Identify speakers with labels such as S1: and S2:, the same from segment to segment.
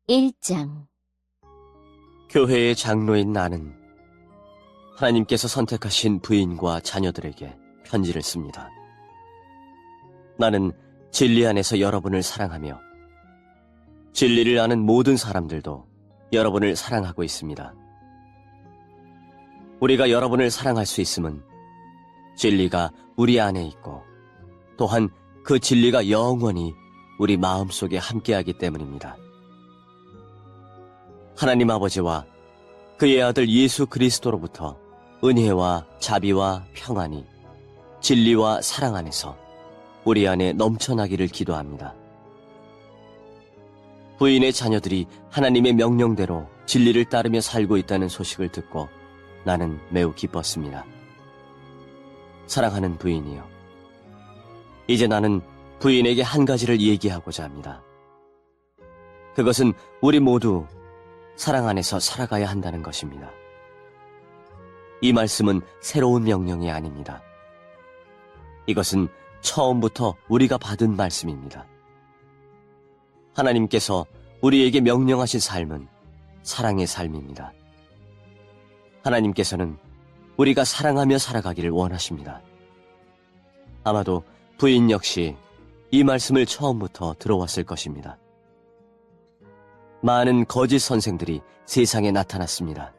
S1: 1장.
S2: 교회의 장로인 나는 하나님께서 선택하신 부인과 자녀들에게 편지를 씁니다. 나는 진리 안에서 여러분을 사랑하며 진리를 아는 모든 사람들도 여러분을 사랑하고 있습니다. 우리가 여러분을 사랑할 수 있음은 진리가 우리 안에 있고 또한 그 진리가 영원히 우리 마음속에 함께하기 때문입니다. 하나님 아버지와 그의 아들 예수 그리스도로부터 은혜와 자비와 평안이 진리와 사랑 안에서 우리 안에 넘쳐나기를 기도합니다. 부인의 자녀들이 하나님의 명령대로 진리를 따르며 살고 있다는 소식을 듣고 나는 매우 기뻤습니다. 사랑하는 부인이요, 이제 나는 부인에게 한 가지를 얘기하고자 합니다. 그것은 우리 모두 사랑 안에서 살아가야 한다는 것입니다. 이 말씀은 새로운 명령이 아닙니다. 이것은 처음부터 우리가 받은 말씀입니다. 하나님께서 우리에게 명령하신 삶은 사랑의 삶입니다. 하나님께서는 우리가 사랑하며 살아가기를 원하십니다. 아마도 부인 역시 이 말씀을 처음부터 들어왔을 것입니다. 많은 거짓 선생들이 세상에 나타났습니다.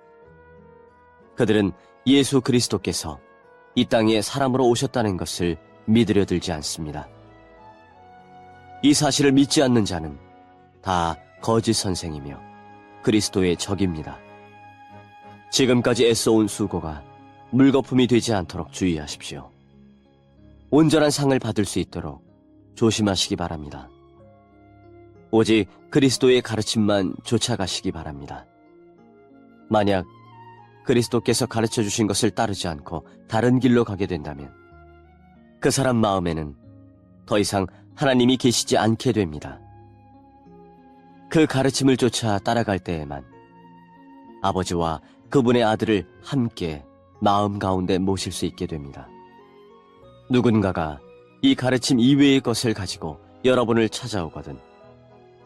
S2: 그들은 예수 그리스도께서 이 땅에 사람으로 오셨다는 것을 믿으려 들지 않습니다. 이 사실을 믿지 않는 자는 다 거짓 선생이며 그리스도의 적입니다. 지금까지 애써온 수고가 물거품이 되지 않도록 주의하십시오. 온전한 상을 받을 수 있도록 조심하시기 바랍니다. 오직 그리스도의 가르침만 쫓아가시기 바랍니다. 만약 그리스도께서 가르쳐 주신 것을 따르지 않고 다른 길로 가게 된다면 그 사람 마음에는 더 이상 하나님이 계시지 않게 됩니다. 그 가르침을 쫓아 따라갈 때에만 아버지와 그분의 아들을 함께 마음 가운데 모실 수 있게 됩니다. 누군가가 이 가르침 이외의 것을 가지고 여러분을 찾아오거든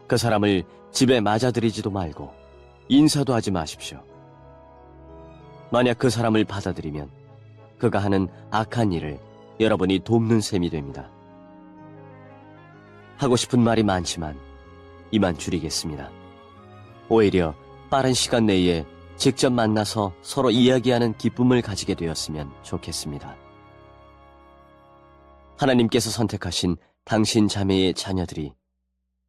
S2: 그 사람을 집에 맞아들이지도 말고 인사도 하지 마십시오. 만약 그 사람을 받아들이면 그가 하는 악한 일을 여러분이 돕는 셈이 됩니다. 하고 싶은 말이 많지만 이만 줄이겠습니다. 오히려 빠른 시간 내에 직접 만나서 서로 이야기하는 기쁨을 가지게 되었으면 좋겠습니다. 하나님께서 선택하신 당신 자매의 자녀들이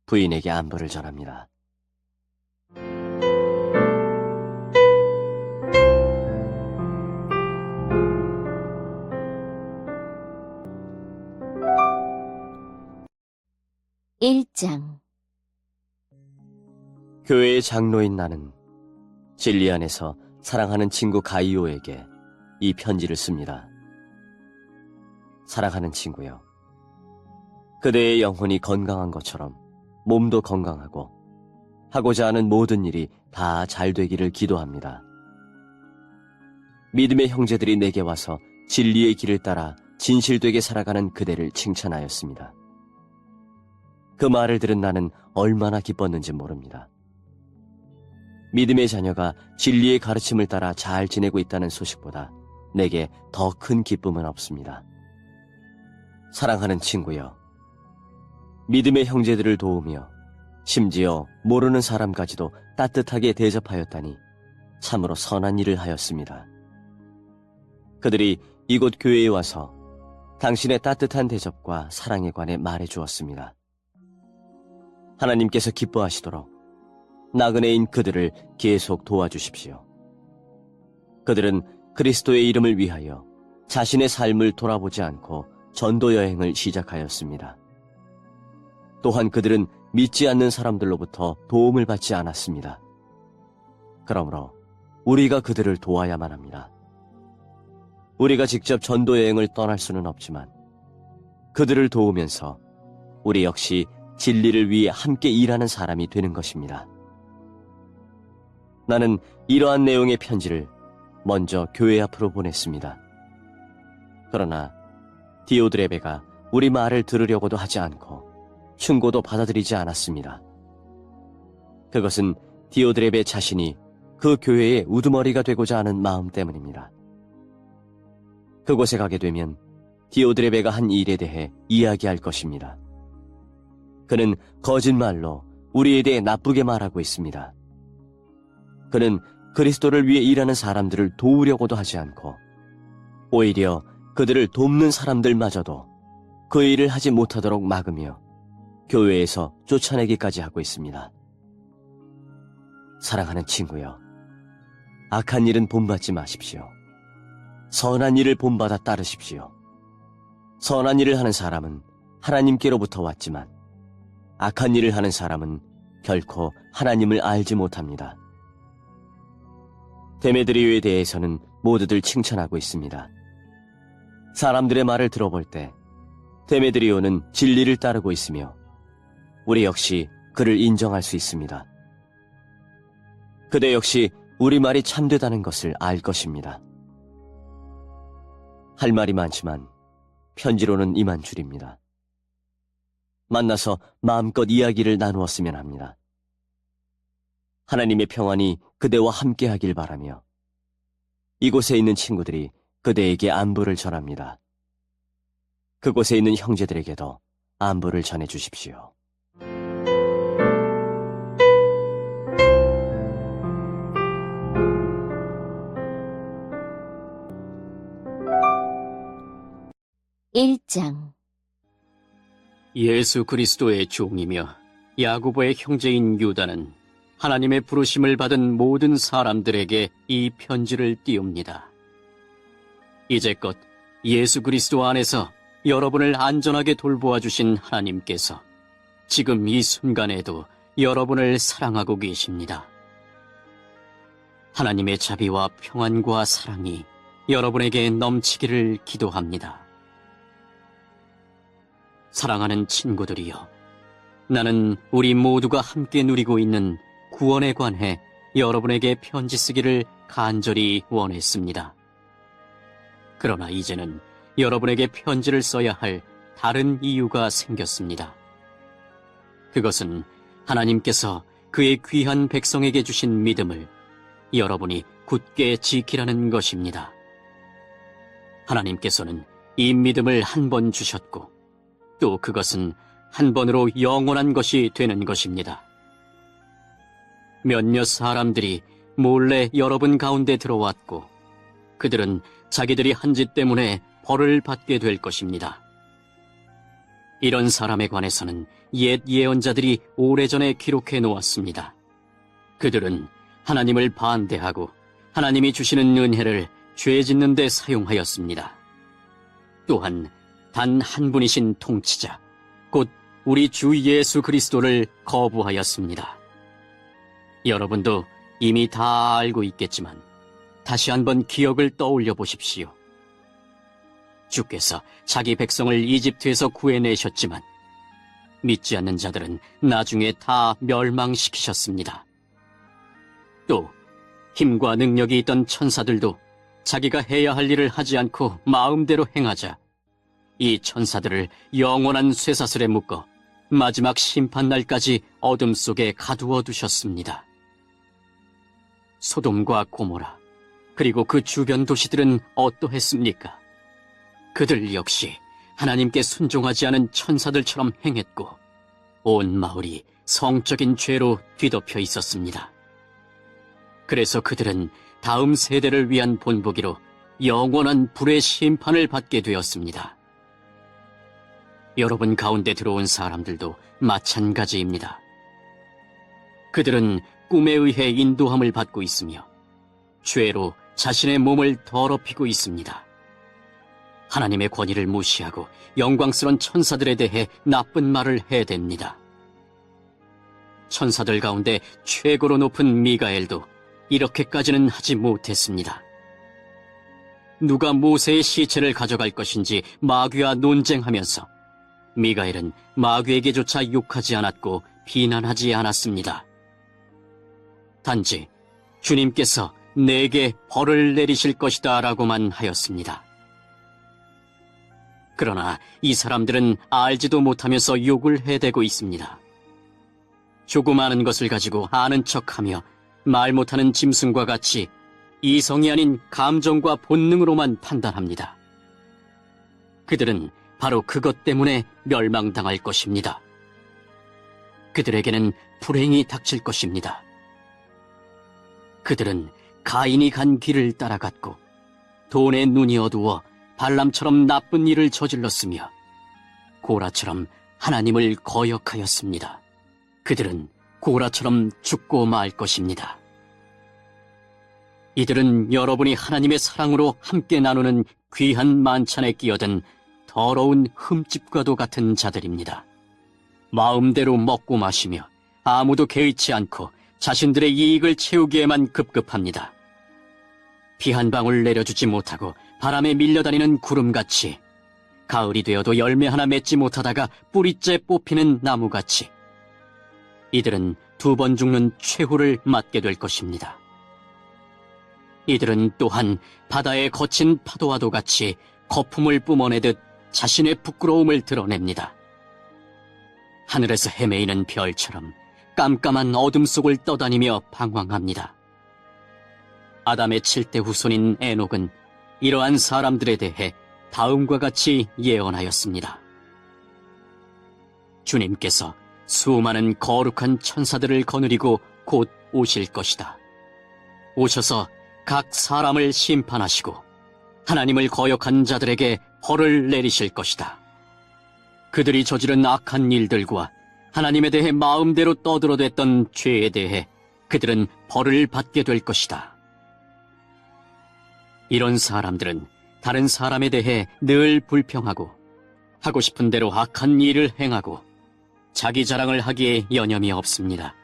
S2: 부인에게 안부를 전합니다.
S1: 일장.
S2: 교회의 장로인 나는 진리 안에서 사랑하는 친구 가이오에게 이 편지를 씁니다. 사랑하는 친구요, 그대의 영혼이 건강한 것처럼 몸도 건강하고 하고자 하는 모든 일이 다 잘 되기를 기도합니다. 믿음의 형제들이 내게 와서 진리의 길을 따라 진실되게 살아가는 그대를 칭찬하였습니다. 그 말을 들은 나는 얼마나 기뻤는지 모릅니다. 믿음의 자녀가 진리의 가르침을 따라 잘 지내고 있다는 소식보다 내게 더 큰 기쁨은 없습니다. 사랑하는 친구여, 믿음의 형제들을 도우며 심지어 모르는 사람까지도 따뜻하게 대접하였다니 참으로 선한 일을 하였습니다. 그들이 이곳 교회에 와서 당신의 따뜻한 대접과 사랑에 관해 말해 주었습니다. 하나님께서 기뻐하시도록 나그네인 그들을 계속 도와주십시오. 그들은 그리스도의 이름을 위하여 자신의 삶을 돌아보지 않고 전도 여행을 시작하였습니다. 또한 그들은 믿지 않는 사람들로부터 도움을 받지 않았습니다. 그러므로 우리가 그들을 도와야만 합니다. 우리가 직접 전도 여행을 떠날 수는 없지만 그들을 도우면서 우리 역시 진리를 위해 함께 일하는 사람이 되는 것입니다. 나는 이러한 내용의 편지를 먼저 교회 앞으로 보냈습니다. 그러나 디오드레베가 우리 말을 들으려고도 하지 않고 충고도 받아들이지 않았습니다. 그것은 디오드렙의 자신이 그 교회의 우두머리가 되고자 하는 마음 때문입니다. 그곳에 가게 되면 디오드레베가 한 일에 대해 이야기할 것입니다. 그는 거짓말로 우리에 대해 나쁘게 말하고 있습니다. 그는 그리스도를 위해 일하는 사람들을 도우려고도 하지 않고 오히려 그들을 돕는 사람들마저도 그 일을 하지 못하도록 막으며 교회에서 쫓아내기까지 하고 있습니다. 사랑하는 친구여, 악한 일은 본받지 마십시오. 선한 일을 본받아 따르십시오. 선한 일을 하는 사람은 하나님께로부터 왔지만 악한 일을 하는 사람은 결코 하나님을 알지 못합니다. 데메드리오에 대해서는 모두들 칭찬하고 있습니다. 사람들의 말을 들어볼 때 데메드리오는 진리를 따르고 있으며 우리 역시 그를 인정할 수 있습니다. 그대 역시 우리 말이 참되다는 것을 알 것입니다. 할 말이 많지만 편지로는 이만 줄입니다. 만나서 마음껏 이야기를 나누었으면 합니다. 하나님의 평안이 그대와 함께 하길 바라며 이곳에 있는 친구들이 그대에게 안부를 전합니다. 그곳에 있는 형제들에게도 안부를 전해 주십시오.
S1: 일장
S3: 예수 그리스도의 종이며 야고보의 형제인 유다는 하나님의 부르심을 받은 모든 사람들에게 이 편지를 띄웁니다. 이제껏 예수 그리스도 안에서 여러분을 안전하게 돌보아 주신 하나님께서 지금 이 순간에도 여러분을 사랑하고 계십니다. 하나님의 자비와 평안과 사랑이 여러분에게 넘치기를 기도합니다. 사랑하는 친구들이여, 나는 우리 모두가 함께 누리고 있는 구원에 관해 여러분에게 편지 쓰기를 간절히 원했습니다. 그러나 이제는 여러분에게 편지를 써야 할 다른 이유가 생겼습니다. 그것은 하나님께서 그의 귀한 백성에게 주신 믿음을 여러분이 굳게 지키라는 것입니다. 하나님께서는 이 믿음을 한 번 주셨고 또 그것은 한 번으로 영원한 것이 되는 것입니다. 몇몇 사람들이 몰래 여러분 가운데 들어왔고 그들은 자기들이 한 짓 때문에 벌을 받게 될 것입니다. 이런 사람에 관해서는 옛 예언자들이 오래전에 기록해 놓았습니다. 그들은 하나님을 반대하고 하나님이 주시는 은혜를 죄 짓는 데 사용하였습니다. 또한 단 한 분이신 통치자, 곧 우리 주 예수 그리스도를 거부하였습니다. 여러분도 이미 다 알고 있겠지만 다시 한번 기억을 떠올려 보십시오. 주께서 자기 백성을 이집트에서 구해내셨지만 믿지 않는 자들은 나중에 다 멸망시키셨습니다. 또 힘과 능력이 있던 천사들도 자기가 해야 할 일을 하지 않고 마음대로 행하자 이 천사들을 영원한 쇠사슬에 묶어 마지막 심판날까지 어둠 속에 가두어 두셨습니다. 소돔과 고모라 그리고 그 주변 도시들은 어떠했습니까? 그들 역시 하나님께 순종하지 않은 천사들처럼 행했고 온 마을이 성적인 죄로 뒤덮여 있었습니다. 그래서 그들은 다음 세대를 위한 본보기로 영원한 불의 심판을 받게 되었습니다. 여러분 가운데 들어온 사람들도 마찬가지입니다. 그들은 꿈에 의해 인도함을 받고 있으며 죄로 자신의 몸을 더럽히고 있습니다. 하나님의 권위를 무시하고 영광스러운 천사들에 대해 나쁜 말을 해댑니다. 천사들 가운데 최고로 높은 미가엘도 이렇게까지는 하지 못했습니다. 누가 모세의 시체를 가져갈 것인지 마귀와 논쟁하면서 미가엘은 마귀에게조차 욕하지 않았고 비난하지 않았습니다. 단지 주님께서 내게 벌을 내리실 것이다 라고만 하였습니다. 그러나 이 사람들은 알지도 못하면서 욕을 해대고 있습니다. 조그마한 것을 가지고 아는 척하며 말 못하는 짐승과 같이 이성이 아닌 감정과 본능으로만 판단합니다. 그들은 바로 그것 때문에 멸망당할 것입니다. 그들에게는 불행이 닥칠 것입니다. 그들은 가인이 간 길을 따라갔고 돈의 눈이 어두워 발람처럼 나쁜 일을 저질렀으며 고라처럼 하나님을 거역하였습니다. 그들은 고라처럼 죽고 말 것입니다. 이들은 여러분이 하나님의 사랑으로 함께 나누는 귀한 만찬에 끼어든 더러운 흠집과도 같은 자들입니다. 마음대로 먹고 마시며 아무도 개의치 않고 자신들의 이익을 채우기에만 급급합니다. 비 한 방울 내려주지 못하고 바람에 밀려다니는 구름같이, 가을이 되어도 열매 하나 맺지 못하다가 뿌리째 뽑히는 나무같이 이들은 2번 죽는 최후를 맞게 될 것입니다. 이들은 또한 바다의 거친 파도와도 같이 거품을 뿜어내듯 자신의 부끄러움을 드러냅니다. 하늘에서 헤매이는 별처럼 깜깜한 어둠 속을 떠다니며 방황합니다. 아담의 7대 후손인 에녹은 이러한 사람들에 대해 다음과 같이 예언하였습니다. 주님께서 수많은 거룩한 천사들을 거느리고 곧 오실 것이다. 오셔서 각 사람을 심판하시고 하나님을 거역한 자들에게 벌을 내리실 것이다. 그들이 저지른 악한 일들과 하나님에 대해 마음대로 떠들어댔던 죄에 대해 그들은 벌을 받게 될 것이다. 이런 사람들은 다른 사람에 대해 늘 불평하고 하고 싶은 대로 악한 일을 행하고 자기 자랑을 하기에 여념이 없습니다.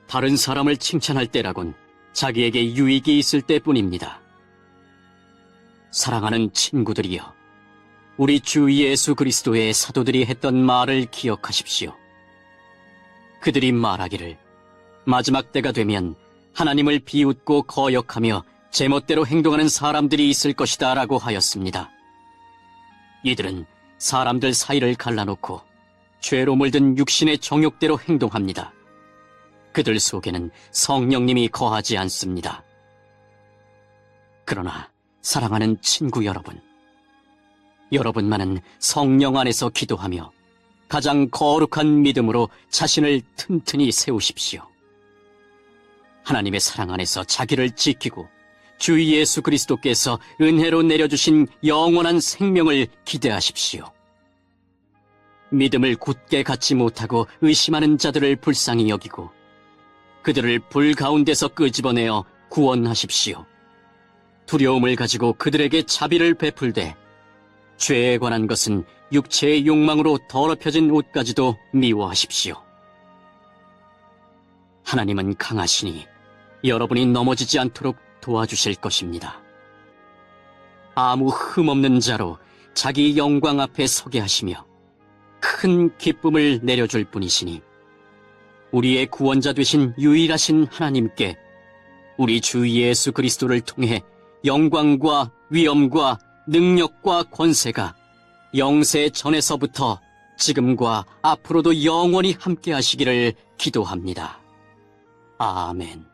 S3: 다른 사람을 칭찬할 때라곤 자기에게 유익이 있을 때뿐입니다. 사랑하는 친구들이여, 우리 주 예수 그리스도의 사도들이 했던 말을 기억하십시오. 그들이 말하기를 마지막 때가 되면 하나님을 비웃고 거역하며 제멋대로 행동하는 사람들이 있을 것이다 라고 하였습니다. 이들은 사람들 사이를 갈라놓고 죄로 물든 육신의 정욕대로 행동합니다. 그들 속에는 성령님이 거하지 않습니다. 그러나 사랑하는 친구 여러분, 여러분만은 성령 안에서 기도하며 가장 거룩한 믿음으로 자신을 튼튼히 세우십시오. 하나님의 사랑 안에서 자기를 지키고 주 예수 그리스도께서 은혜로 내려주신 영원한 생명을 기대하십시오. 믿음을 굳게 갖지 못하고 의심하는 자들을 불쌍히 여기고 그들을 불 가운데서 끄집어내어 구원하십시오. 두려움을 가지고 그들에게 자비를 베풀되 죄에 관한 것은 육체의 욕망으로 더럽혀진 옷까지도 미워하십시오. 하나님은 강하시니 여러분이 넘어지지 않도록 도와주실 것입니다. 아무 흠없는 자로 자기 영광 앞에 서게 하시며 큰 기쁨을 내려줄 분이시니 우리의 구원자 되신 유일하신 하나님께 우리 주 예수 그리스도를 통해 영광과 위엄과 능력과 권세가 영세 전에서부터 지금과 앞으로도 영원히 함께 하시기를 기도합니다. 아멘.